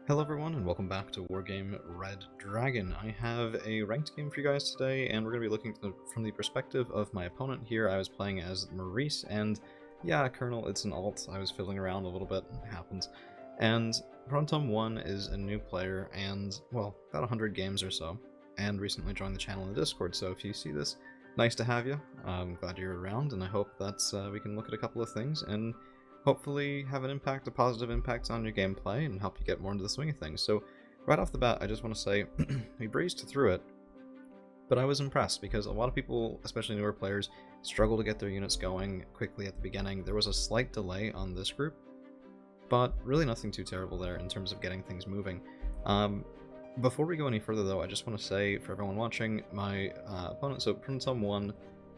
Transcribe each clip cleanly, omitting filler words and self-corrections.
Hello everyone and welcome back to Wargame Red Dragon. I have a ranked game for you guys today, and we're going to be looking from the perspective of my opponent here. I was playing as Maurice, and yeah, Colonel, it's an alt. I was fiddling around a little bit, it happens. And Pronotom1 is a new player, and, well, about 100 games or so, and recently joined the channel in the Discord, so if you see this, nice to have you. I'm glad you're around, and I hope that we can look at a couple of things, and hopefully have an impact, a positive impact on your gameplay, and help you get more into the swing of things. So right off the bat, I just want to say, we breezed through it, but I was impressed because a lot of people, especially newer players, struggle to get their units going quickly at the beginning. There was a slight delay on this group, but really nothing too terrible there in terms of getting things moving. Before we go any further though, I just want to say for everyone watching, my opponent, so Pronotom1,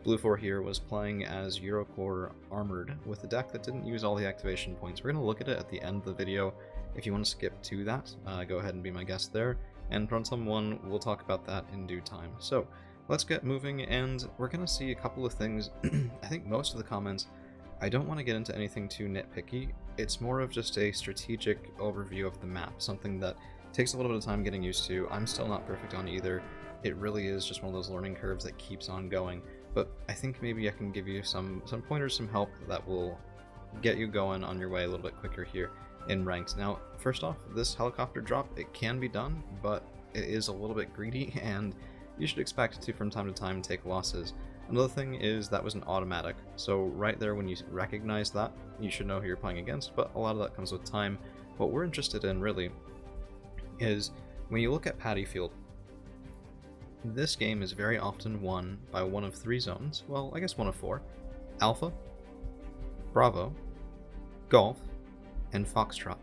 Blue 4 here, was playing as Eurocore Armored with a deck that didn't use all the activation points. We're going to look at it at the end of the video. If you want to skip to that, go ahead and be my guest there. And Pronotom1, we'll talk about that in due time. So, let's get moving, and we're going to see a couple of things. I think most of the comments, I don't want to get into anything too nitpicky. It's more of just a strategic overview of the map, something that takes a little bit of time getting used to. I'm still not perfect on either. It really is just one of those learning curves that keeps on going. But I think maybe I can give you some pointers, some help that will get you going on your way a little bit quicker here in ranks. Now, first off, this helicopter drop, it can be done, but it is a little bit greedy, and you should expect to, from time to time, take losses. Another thing is that was an automatic, so right there when you recognize that, you should know who you're playing against, but a lot of that comes with time. What we're interested in, really, is when you look at Paddy Field, this game is very often won by one of three zones, well, I guess one of four: Alpha, Bravo, Golf, and Foxtrot.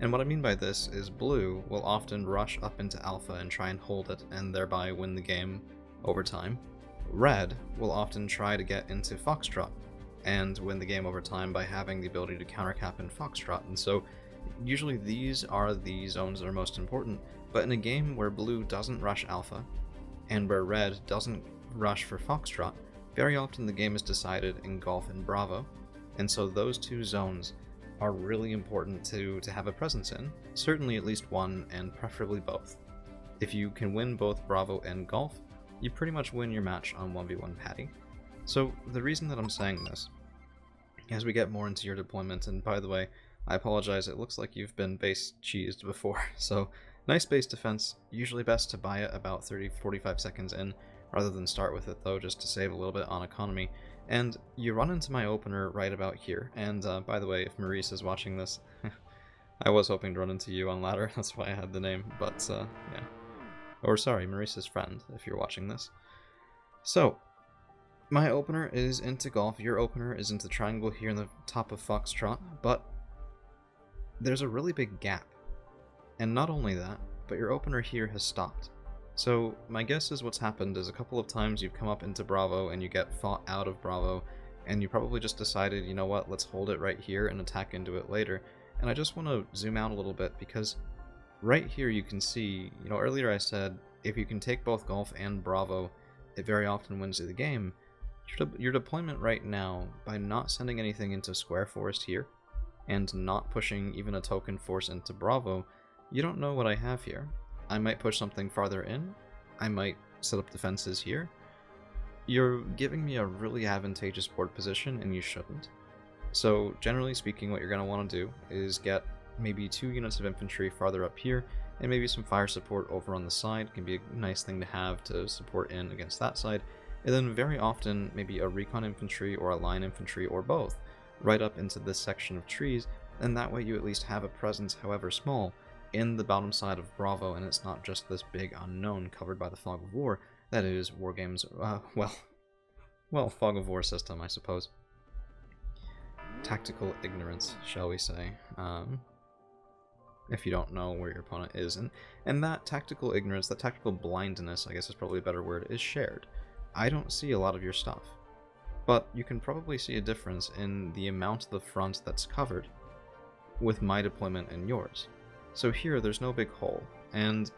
And what I mean by this is Blue will often rush up into Alpha and try and hold it, and thereby win the game over time. Red will often try to get into Foxtrot and win the game over time by having the ability to countercap in Foxtrot, and so usually these are the zones that are most important. But in a game where Blue doesn't rush Alpha, and where Red doesn't rush for Foxtrot, very often the game is decided in Golf and Bravo, and so those two zones are really important to have a presence in, certainly at least one, and preferably both. If you can win both Bravo and Golf, you pretty much win your match on 1v1 Paddy. So the reason that I'm saying this, as we get more into your deployment, and by the way, I apologize, it looks like you've been base cheesed before, so nice base defense, usually best to buy it about 30-45 seconds in, rather than start with it though, just to save a little bit on economy. And you run into my opener right about here, and by the way, if Maurice is watching this, I was hoping to run into you on ladder, that's why I had the name, but yeah. Or sorry, Maurice's friend, if you're watching this. So, my opener is into Golf, your opener is into Triangle here in the top of Foxtrot, but there's a really big gap. And not only that, but your opener here has stopped. So my guess is what's happened is a couple of times you've come up into Bravo and you get fought out of Bravo, and you probably just decided, you know what, let's hold it right here and attack into it later. And I just want to zoom out a little bit, because right here you can see, you know, earlier I said if you can take both Golf and Bravo, it very often wins you the game. Your deployment right now, by not sending anything into Square Forest here, and not pushing even a token force into Bravo, you don't know what I have here. I might push something farther in, I might set up defenses here. You're giving me a really advantageous board position, and you shouldn't. So generally speaking, what you're going to want to do is get maybe 2 units of infantry farther up here, and maybe some fire support over on the side. It can be a nice thing to have to support in against that side. And then very often maybe a recon infantry or a line infantry or both right up into this section of trees, and that way you at least have a presence, however small, in the bottom side of Bravo, and it's not just this big unknown covered by the Fog of War that is Wargame's, well, Fog of War system, I suppose. Tactical ignorance, shall we say, if you don't know where your opponent is, and that tactical ignorance, that tactical blindness, I guess is probably a better word, is shared. I don't see a lot of your stuff, but you can probably see a difference in the amount of the front that's covered with my deployment and yours. So here, there's no big hole, and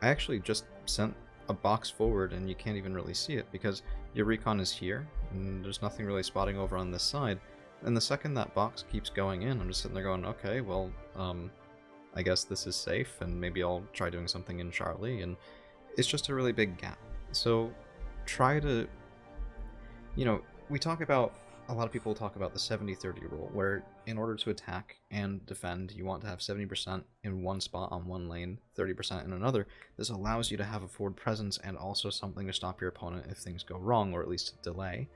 I actually just sent a box forward and you can't even really see it because your recon is here, and there's nothing really spotting over on this side, and the second that box keeps going in, I'm just sitting there going, okay, well, I guess this is safe, and maybe I'll try doing something in Charlie, and it's just a really big gap. So try to, you know, a lot of people talk about the 70-30 rule, where in order to attack and defend, you want to have 70% in one spot on one lane, 30% in another. This allows you to have a forward presence and also something to stop your opponent if things go wrong, or at least delay.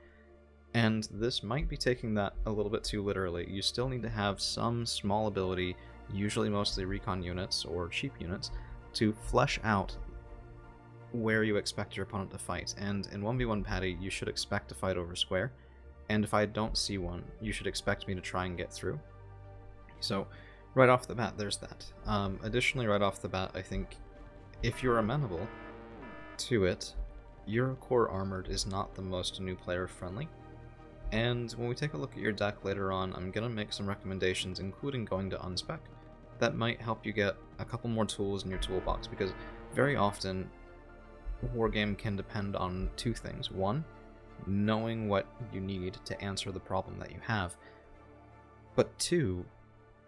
And this might be taking that a little bit too literally. You still need to have some small ability, usually mostly recon units or cheap units, to flesh out where you expect your opponent to fight. And in 1v1 Patty, you should expect to fight over square. And if I don't see one, you should expect me to try and get through. So, right off the bat, there's that. Additionally, right off the bat, I think if you're amenable to it, your core armored is not the most new player friendly. And when we take a look at your deck later on, I'm going to make some recommendations, including going to unspec, that might help you get a couple more tools in your toolbox, because very often, Wargame can depend on two things. One, knowing what you need to answer the problem that you have, but two,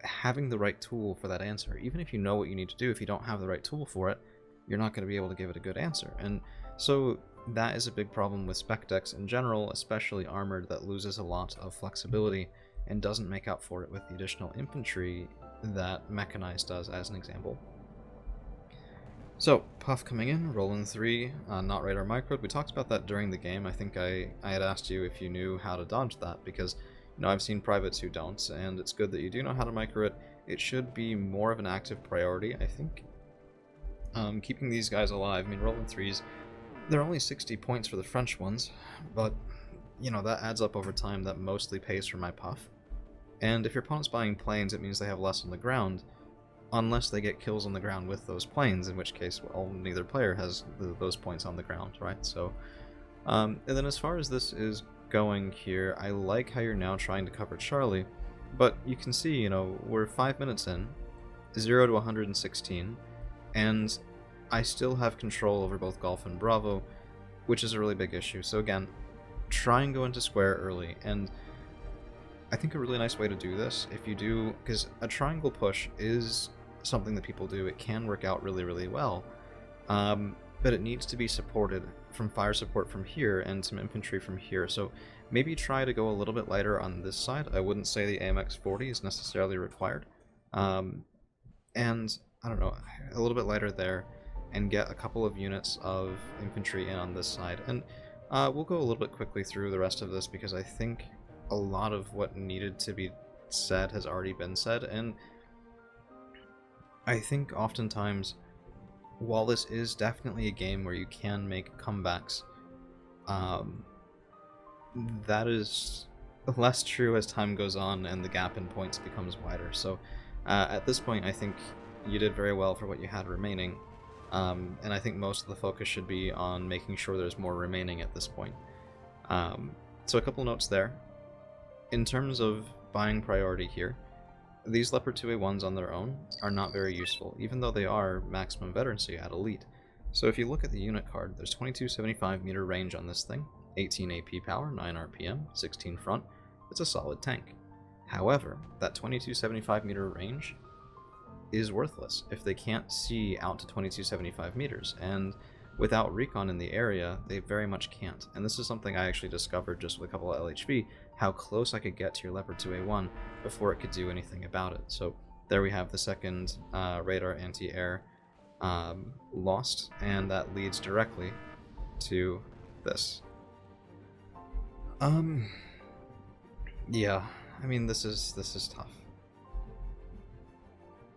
having the right tool for that answer. Even if you know what you need to do, if you don't have the right tool for it, you're not going to be able to give it a good answer. And so that is a big problem with spec decks in general, especially armored, that loses a lot of flexibility and doesn't make up for it with the additional infantry that mechanized does, as an example. So, Puff coming in, rolling 3, not radar microed. We talked about that during the game. I think I had asked you if you knew how to dodge that, because I've seen privates who don't, and it's good that you do know how to micro it. It should be more of an active priority, I think. Keeping these guys alive, I mean, rolling 3s, they're only 60 points for the French ones, but, that adds up over time. That mostly pays for my Puff. And if your opponent's buying planes, it means they have less on the ground, unless they get kills on the ground with those planes, in which case, well, neither player has those points on the ground, right? So, and then as far as this is going here, I like how you're now trying to cover Charlie, but you can see, we're 5 minutes in, 0 to 116, and I still have control over both Golf and Bravo, which is a really big issue. So again, try and go into square early, and I think a really nice way to do this, if you do, because a triangle push is something that people do, it can work out really, really well, but it needs to be supported from fire support from here and some infantry from here, so maybe try to go a little bit lighter on this side. I wouldn't say the AMX 40 is necessarily required, and I don't know, a little bit lighter there, and get a couple of units of infantry in on this side, and we'll go a little bit quickly through the rest of this, because I think a lot of what needed to be said has already been said, and I think oftentimes, while this is definitely a game where you can make comebacks, that is less true as time goes on and the gap in points becomes wider. So at this point, I think you did very well for what you had remaining, and I think most of the focus should be on making sure there's more remaining at this point. So a couple notes there. In terms of buying priority here, these Leopard 2A1s on their own are not very useful, even though they are maximum veterancy at Elite. So if you look at the unit card, there's 2275 meter range on this thing, 18 AP power, 9 RPM, 16 front. It's a solid tank. However, that 2275 meter range is worthless if they can't see out to 2275 meters, and without recon in the area, they very much can't. And this is something I actually discovered just with a couple of LHV, how close I could get to your Leopard 2A1 before it could do anything about it. So there we have the second radar anti-air lost, and that leads directly to this. Yeah, I mean, this is tough.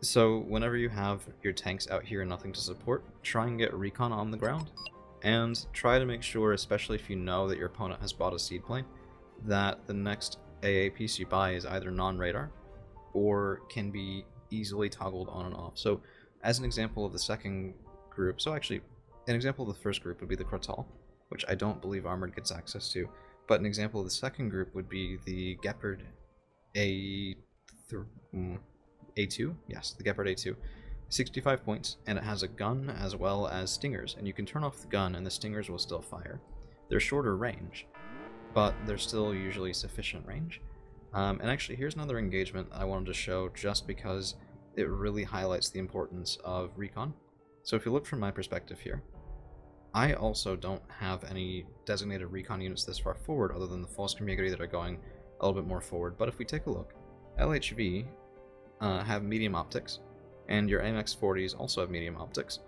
So whenever you have your tanks out here and nothing to support, try and get recon on the ground, and try to make sure, especially if you know that your opponent has bought a seed plane, that the next AA piece you buy is either non-radar or can be easily toggled on and off. So as an example of the second group, so actually an example of the first group would be the Crotal, which I don't believe Armored gets access to, but an example of the second group would be the Gepard A2, yes, the Gepard A2. 65 points, and it has a gun as well as stingers, and you can turn off the gun and the stingers will still fire. They're shorter range, but they're still usually sufficient range. And actually, here's another engagement I wanted to show just because it really highlights the importance of recon. So if you look from my perspective here, I also don't have any designated recon units this far forward other than the Fallskärmjägeri that are going a little bit more forward. But if we take a look, LHV have medium optics, and your AMX-40s also have medium optics.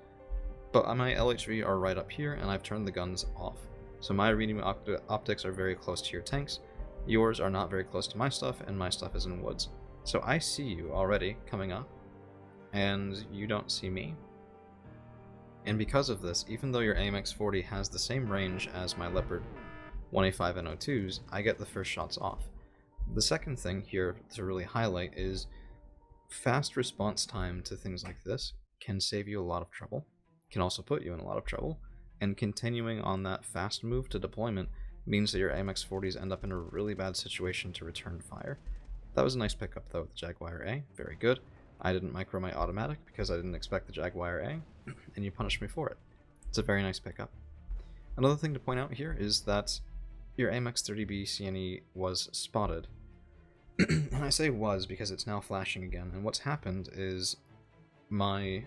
But my LHV are right up here, and I've turned the guns off. So my medium optics are very close to your tanks, yours are not very close to my stuff, and my stuff is in woods. So I see you already coming up, and you don't see me. And because of this, even though your AMX-40 has the same range as my Leopard 1A5 NO2s, I get the first shots off. The second thing here to really highlight is fast response time to things like this can save you a lot of trouble, can also put you in a lot of trouble, and continuing on that fast move to deployment means that your AMX-40s end up in a really bad situation to return fire. That was a nice pickup though with the Jaguar A, very good. I didn't micro my automatic because I didn't expect the Jaguar A, and you punished me for it. It's a very nice pickup. Another thing to point out here is that your AMX-30B CNE was spotted. And I say was because it's now flashing again, and what's happened is my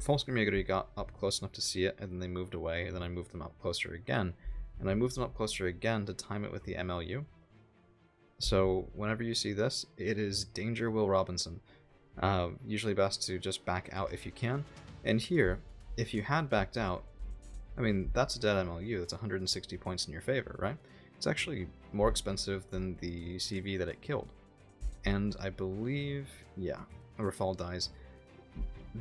Fallskärmjägeri got up close enough to see it, and then they moved away, and then I moved them up closer again, and I moved them up closer again to time it with the MLU. So whenever you see this, it is Danger Will Robinson. Usually best to just back out if you can. And here, if you had backed out, I mean, that's a dead MLU, that's 160 points in your favor, right? It's actually more expensive than the CV that it killed. And I believe, yeah, Rafal dies.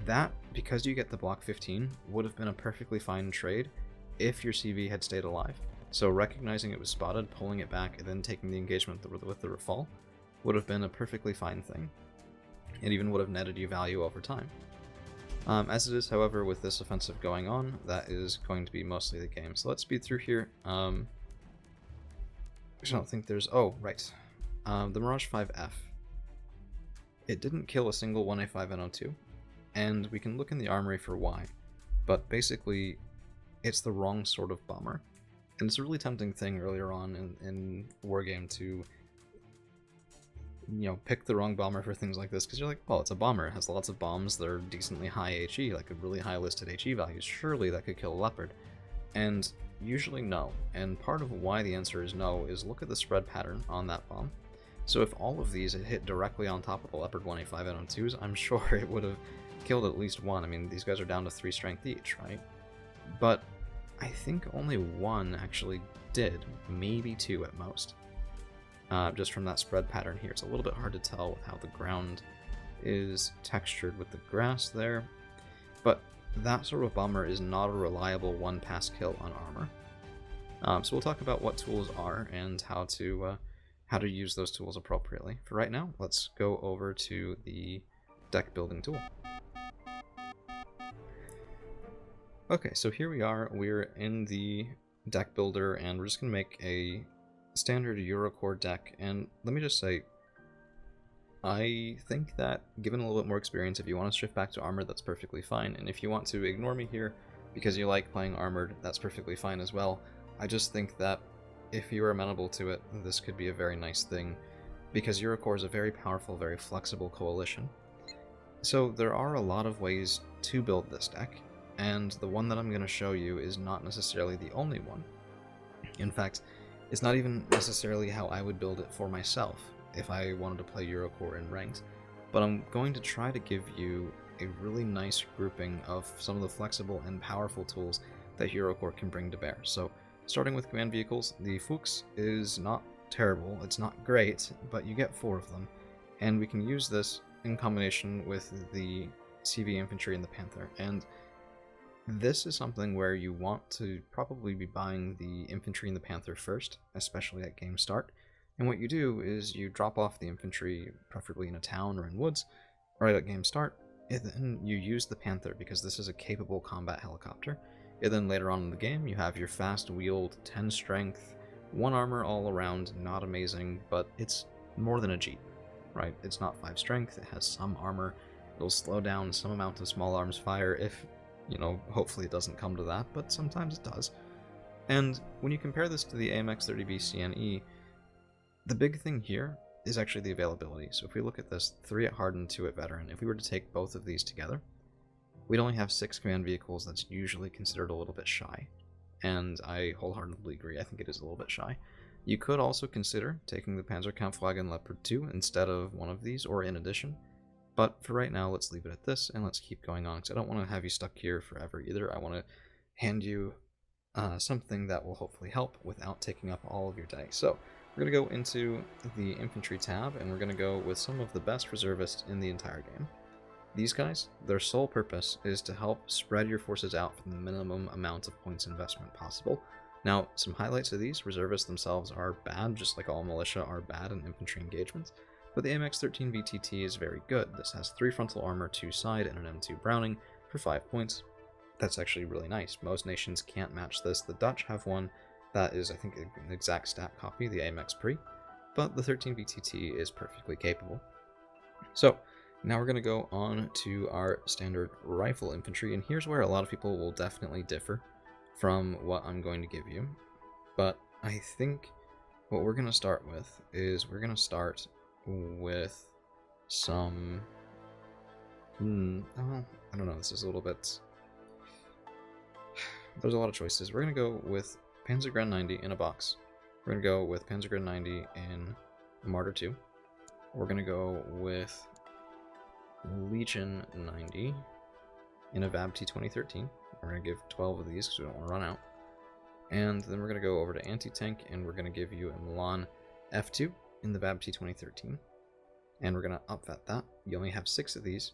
That, because you get the block 15, would have been a perfectly fine trade if your CV had stayed alive. So recognizing it was spotted, pulling it back, and then taking the engagement with the Rafal would have been a perfectly fine thing. It even would have netted you value over time. As it is, however, with this offensive going on, that is going to be mostly the game. So let's speed through here. I don't think there's... Oh, right. The Mirage 5F. It didn't kill a single 1A5 NO2, and we can look in the armory for why. But basically, it's the wrong sort of bomber. And it's a really tempting thing earlier on in Wargame to, you know, pick the wrong bomber for things like this, because you're like, well, it's a bomber, it has lots of bombs that are decently high HE, like a really high listed HE values, surely that could kill a Leopard. And usually no, and part of why the answer is no is look at the spread pattern on that bomb. So if all of these had hit directly on top of the Leopard 1A5 NO2s, I'm sure it would have killed at least one. I mean, these guys are down to 3 strength each, right? But I think only one actually did, maybe 2 at most. Just from that spread pattern here. It's a little bit hard to tell with how the ground is textured with the grass there, but that sort of bomber is not a reliable one-pass kill on armor. So we'll talk about what tools are and how to use those tools appropriately. For right now, let's go over to the deck building tool. Okay, so here we are. We're in the deck builder, and we're just going to make a standard Eurocore deck. And let me just say, I think that given a little bit more experience, if you want to shift back to armored, that's perfectly fine. And if you want to ignore me here because you like playing armored, that's perfectly fine as well. I just think that if you are amenable to it, this could be a very nice thing, because Eurocore is a very powerful, very flexible coalition. So there are a lot of ways to build this deck, and the one that I'm going to show you is not necessarily the only one. In fact, it's not even necessarily how I would build it for myself if I wanted to play Eurocore in ranked, but I'm going to try to give you a really nice grouping of some of the flexible and powerful tools that Eurocore can bring to bear. So starting with command vehicles, the Fuchs is not terrible, it's not great, but you get 4 of them, and we can use this in combination with the CV infantry and the Panther. And this is something where you want to probably be buying the infantry and the Panther first, especially at game start. And what you do is you drop off the infantry, preferably in a town or in woods, right at game start, and then you use the Panther because this is a capable combat helicopter. And then later on in the game, you have your fast-wheeled, 10 strength, 1 armor all around, not amazing, but it's more than a Jeep, right? It's not 5 strength, it has some armor, it'll slow down some amount of small arms fire if, you know, hopefully it doesn't come to that, but sometimes it does. And when you compare this to the AMX-30B CNE, the big thing here is actually the availability. So if we look at this, 3 at hardened, 2 at veteran, if we were to take both of these together, we'd only have 6 command vehicles. That's usually considered a little bit shy. And I wholeheartedly agree, I think it is a little bit shy. You could also consider taking the Panzerkampfwagen Leopard 2 instead of one of these, or in addition. But for right now, let's leave it at this, and let's keep going on, because I don't want to have you stuck here forever either. I want to hand you something that will hopefully help without taking up all of your day. So we're going to go into the infantry tab, and we're going to go with some of the best reservists in the entire game. These guys, their sole purpose is to help spread your forces out for the minimum amount of points investment possible. Now, some highlights of these: reservists themselves are bad, just like all militia are bad in infantry engagements, but the AMX-13 VTT is very good. This has 3 frontal armor, 2 side, and an M2 Browning for 5 points. That's actually really nice. Most nations can't match this. The Dutch have one that is, I think, an exact stat copy, the AMX Pre, but the 13 VTT is perfectly capable. So, now we're going to go on to our standard rifle infantry, and here's where a lot of people will definitely differ from what I'm going to give you. But I think what we're going to start with is we're going to start with some... I don't know, this is a little bit... There's a lot of choices. We're going to go with Panzergren 90 in a box. We're going to go with Panzergren 90 in Martyr 2. We're going to go with Legion 90 in a VABT 2013. We're going to give 12 of these because we don't want to run out. And then we're going to go over to Anti-Tank, and we're going to give you a Milan F2 in the VABT 2013. And we're going to upvet that. You only have 6 of these,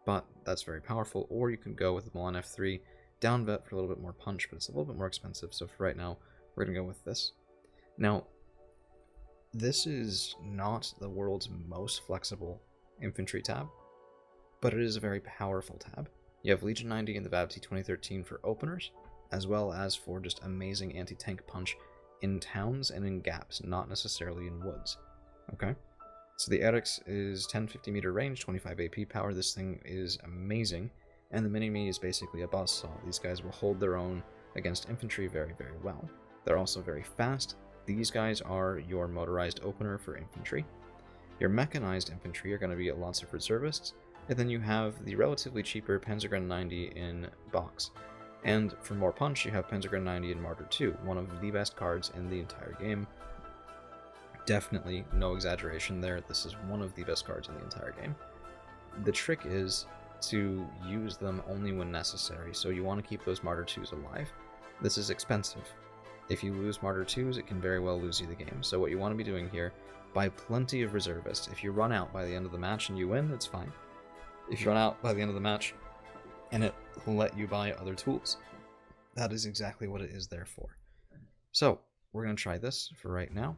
but that's very powerful. Or you can go with the Milan F3, downvet for a little bit more punch, but it's a little bit more expensive. So for right now, we're going to go with this. Now, this is not the world's most flexible infantry tab, but it is a very powerful tab. You have Legion 90 in the VABT 2013 for openers, as well as for just amazing anti-tank punch in towns and in gaps, not necessarily in woods. Okay? So the Eryx is 1050 meter range, 25 AP power. This thing is amazing, and the Mini-Me is basically a buzzsaw. These guys will hold their own against infantry very, very well. They're also very fast. These guys are your motorized opener for infantry. Your mechanized infantry are going to be lots of reservists, and then you have the relatively cheaper Panzergren 90 in box. And for more punch, you have Panzergren 90 in Martyr 2, one of the best cards in the entire game. Definitely, no exaggeration there, this is one of the best cards in the entire game. The trick is to use them only when necessary, so you want to keep those Martyr 2s alive. This is expensive. If you lose Martyr 2s, it can very well lose you the game. So what you want to be doing here, buy plenty of reservists. If you run out by the end of the match and you win, it's fine. If you run out by the end of the match and it will let you buy other tools, that is exactly what it is there for. So we're going to try this for right now,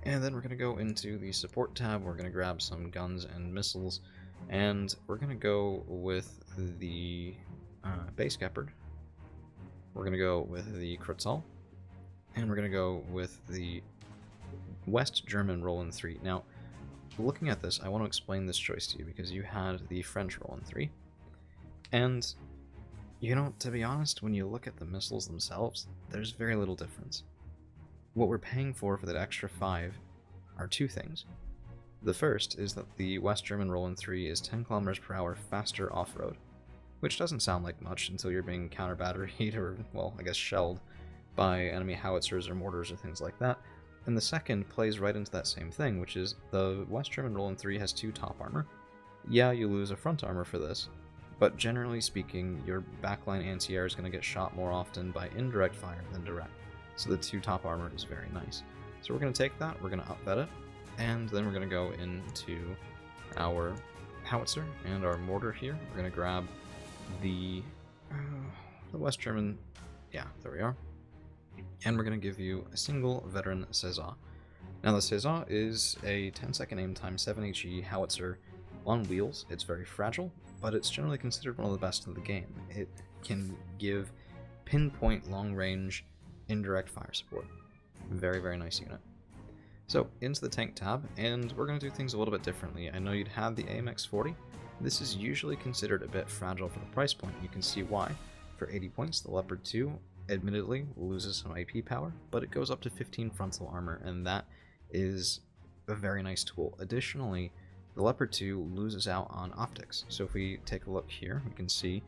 and then we're going to go into the support tab. We're going to grab some guns and missiles, and we're going to go with the base Gepard. We're going to go with the Kreuzal, and we're going to go with the West German Roland 3. Now, looking at this, I want to explain this choice to you because you had the French Roland 3. And, you know, to be honest, when you look at the missiles themselves, there's very little difference. What we're paying for that extra 5 are 2 things. The first is that the West German Roland 3 is 10 kilometers per hour faster off-road, which doesn't sound like much until you're being counter-batteried or, well, I guess shelled by enemy howitzers or mortars or things like that. And the second plays right into that same thing, which is the West German Roland 3 has 2 top armor. Yeah, you lose a front armor for this, but generally speaking, your backline anti-air is going to get shot more often by indirect fire than direct. So the 2 top armor is very nice. So we're going to take that, we're going to upvet it, and then we're going to go into our howitzer and our mortar here. We're going to grab the West German, yeah, there we are. And we're going to give you a single veteran César. Now the César is a 10-second aim time 7HE howitzer on wheels. It's very fragile, but it's generally considered one of the best in the game. It can give pinpoint long-range indirect fire support. Very, very nice unit. So into the tank tab, and we're going to do things a little bit differently. I know you'd have the AMX 40. This is usually considered a bit fragile for the price point. You can see why. For 80 points, the Leopard 2 admittedly loses some AP power, but it goes up to 15 frontal armor, and that is a very nice tool. Additionally, the Leopard 2 loses out on optics. So if we take a look here, we can see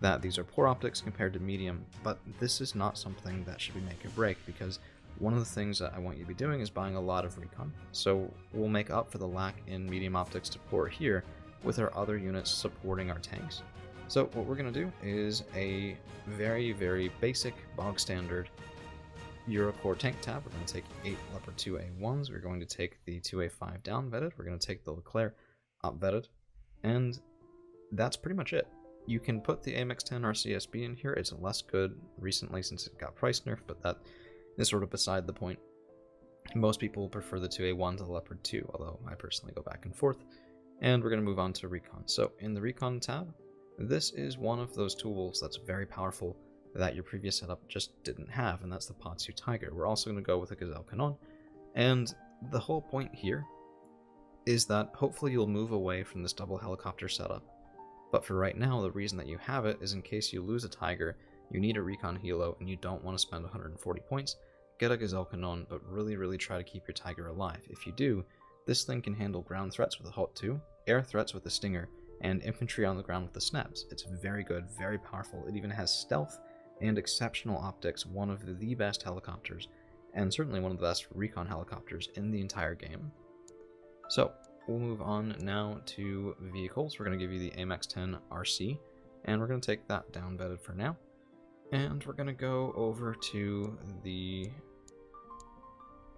that these are poor optics compared to medium, but this is not something that should be make or break, because one of the things that I want you to be doing is buying a lot of recon. So we'll make up for the lack in medium optics to poor here with our other units supporting our tanks. So what we're going to do is a very, very basic, bog standard Eurocore tank tab. We're going to take 8 Leopard 2A1s. We're going to take the 2A5 down vetted. We're going to take the Leclerc up vetted. And that's pretty much it. You can put the AMX-10 RCSB in here. It's less good recently since it got price nerfed, but that is sort of beside the point. Most people prefer the 2A1 to the Leopard 2, although I personally go back and forth. And we're going to move on to Recon. So in the Recon tab, this is one of those tools that's very powerful that your previous setup just didn't have, and that's the Potsu Tiger. We're also going to go with a Gazelle Cannon, and the whole point here is that hopefully you'll move away from this double helicopter setup. But for right now, the reason that you have it is in case you lose a Tiger, you need a Recon Helo, and you don't want to spend 140 points, get a Gazelle Cannon, but really try to keep your Tiger alive. If you do, this thing can handle ground threats with a Halt 2, air threats with a Stinger, and infantry on the ground with the Snaps. It's very good, very powerful. It even has stealth and exceptional optics, one of the best helicopters, and certainly one of the best recon helicopters in the entire game. So we'll move on now to vehicles. We're going to give you the AMX-10 RC, and we're going to take that down vetted for now. And we're going to go over to the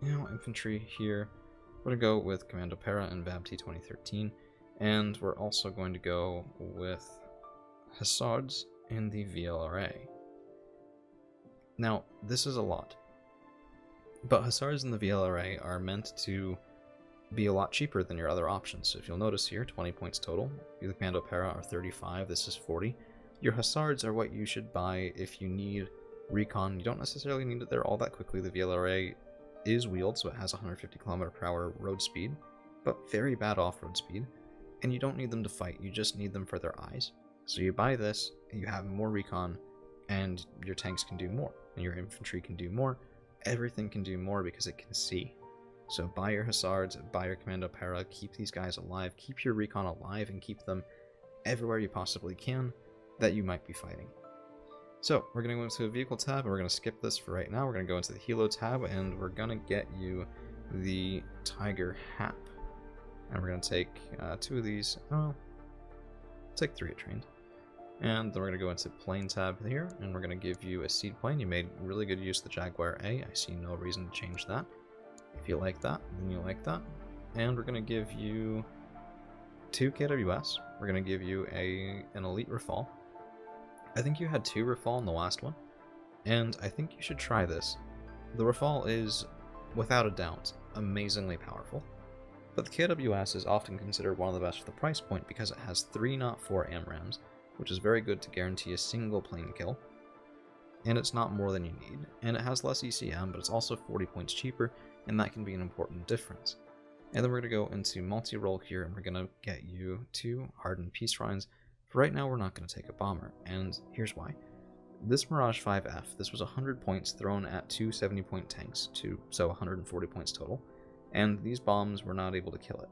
infantry here. We're going to go with Commando Para and VAB-T 2013, and we're also going to go with Hussards in the VLRA. Now, this is a lot, but Hussars in the VLRA are meant to be a lot cheaper than your other options. So if you'll notice here, 20 points total. The Commando Para are 35, this is 40. Your Hussards are what you should buy if you need recon. You don't necessarily need it there all that quickly. The VLRA is wheeled, so it has 150 km/h road speed, but very bad off-road speed, and you don't need them to fight, you just need them for their eyes. So you buy this, you have more recon, and your tanks can do more, and your infantry can do more, everything can do more because it can see. So buy your Hussards, buy your Commando Para, keep these guys alive, keep your recon alive, and keep them everywhere you possibly can that you might be fighting. So we're going to go into the vehicle tab, and we're going to skip this for right now. We're going to go into the Helo tab, and we're going to get you the Tiger Hap. And we're going to take 2 of these. Oh, take 3 at trained. And then we're going to go into plane tab here, and we're going to give you a seed plane. You made really good use of the Jaguar A. I see no reason to change that. If you like that, then you like that. And we're going to give you 2 KWS. We're going to give you an Elite Rafale. I think you had 2 Rafale in the last one, and I think you should try this. The Rafale is, without a doubt, amazingly powerful, but the KWS is often considered one of the best for the price point because it has 3 not 4 AMRAMs, which is very good to guarantee a single plane kill, and it's not more than you need, and it has less ECM, but it's also 40 points cheaper, and that can be an important difference. And then we're going to go into multi-role here, and we're going to get you 2 hardened peace shrines. For right now, we're not going to take a bomber, and here's why. This Mirage 5F, this was 100 points thrown at 2 70-point tanks, so 140 points total, and these bombs were not able to kill it.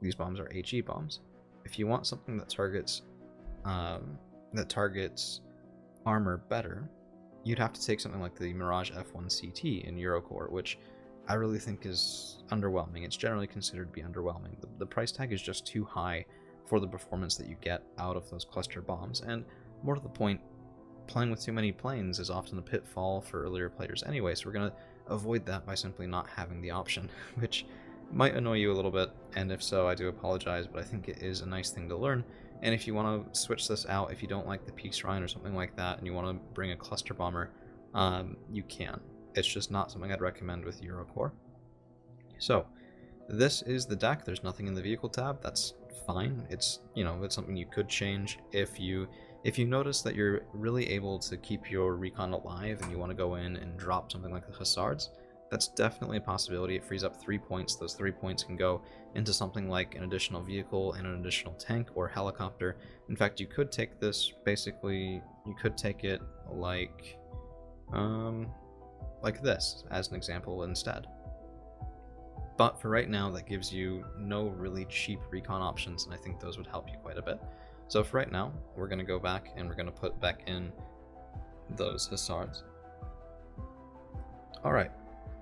These bombs are HE bombs. If you want something that targets armor better, you'd have to take something like the Mirage F1 CT in Eurocore, which I really think is underwhelming. It's generally considered to be underwhelming. The price tag is just too high for the performance that you get out of those cluster bombs, and more to the point, playing with too many planes is often a pitfall for earlier players anyway, so we're going to avoid that by simply not having the option, which might annoy you a little bit, and if so, I do apologize, but I think it is a nice thing to learn. And if you want to switch this out, if you don't like the Peak Shrine or something like that, and you want to bring a cluster bomber, you can. It's just not something I'd recommend with Eurocore. So, this is the deck. There's nothing in the vehicle tab. That's fine. It's, it's something you could change if you notice that you're really able to keep your recon alive and you want to go in and drop something like the Hussards. That's definitely a possibility. It frees up 3 points. Those 3 points can go into something like an additional vehicle and an additional tank or helicopter. In fact, you could take this, basically, you could take it like this as an example instead. But for right now, that gives you no really cheap recon options, and I think those would help you quite a bit. So for right now, we're going to go back and we're going to put back in those hussars. Alright,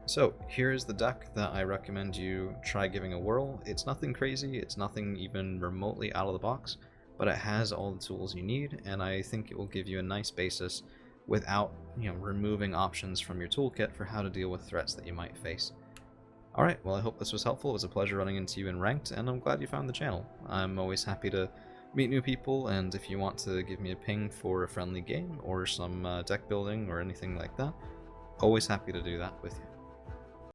so here's the deck that I recommend you try giving a whirl. It's nothing crazy, it's nothing even remotely out of the box, but it has all the tools you need, and I think it will give you a nice basis without, removing options from your toolkit for how to deal with threats that you might face. Alright, well I hope this was helpful. It was a pleasure running into you in Ranked, and I'm glad you found the channel. I'm always happy to meet new people, and if you want to give me a ping for a friendly game or some deck building or anything like that, always happy to do that with you.